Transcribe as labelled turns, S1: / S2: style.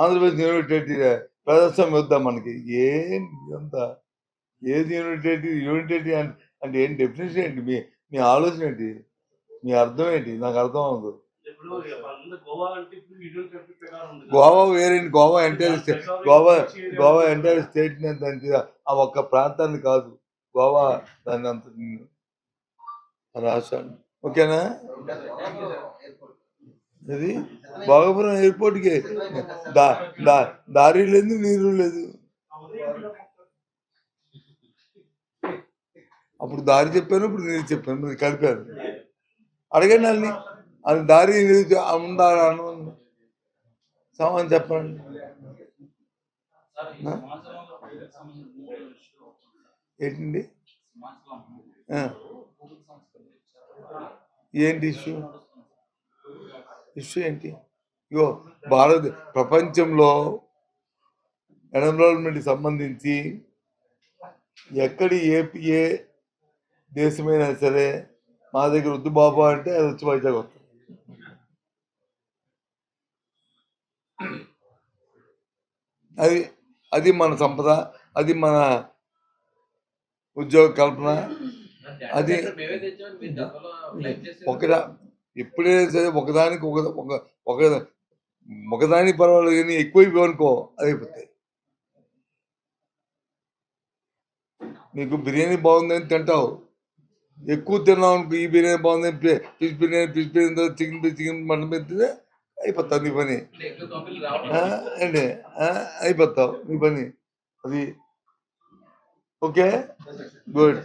S1: Andhra Pradesh united ప్రజాస్వామ్యం వద్దా మనకి? ఏం ఇదంతా? ఏది యూనిటెడ్ అంటే ఏంటి? డెఫినేషన్ ఏంటి? మీ ఆలోచన ఏంటి? మీ అర్థం ఏంటి? నాకు అర్థం అవ్వదు. గోవా వేరేంటి? గోవా ఎంటైర్ స్టేట్ దానికి ఆ ఒక్క ప్రాంతాన్ని కాదు. గోవా దాన్ని అంత రాష్ట్రాన్ని. ఓకేనా? అది భోగాపురం ఎయిర్పోర్ట్కి దారి లేదు, నీరు లేదు. అప్పుడు దారి చెప్పాను, ఇప్పుడు నీరు చెప్పాను, మీరు కలిపారు. అడగండి వాళ్ళని, అది దారి ఉందా సమాధానం చెప్పండి. ఏంటండి? ఏంటి ఇష్యూ ఏంటి? ఇగో ప్రపంచంలో ఎన్విరాన్మెంట్కి సంబంధించి ఎక్కడి ఏ దేశమైనా సరే మా దగ్గర వద్దు బాబా అంటే అది వచ్చి వైజాగ్ వస్తుంది. అది మన సంపద, అది మన ఉద్యోగ కల్పన. అది ఎప్పుడైనా సరే ఒకదానికి పర్వాలేదు, కానీ ఎక్కువైపోనుకో అయిపోతాయి. నీకు బిర్యానీ బాగుందని తింటావు, ఎక్కువ తిన్నావు అనుకో, ఈ బిర్యానీ బాగుందని ఫిష్ బిర్యానీ చికెన్ మటన్ పెడితే అయిపోతావు నీ పని అండి, అయిపోతావు నీ పని. అది ఓకే, గుడ్.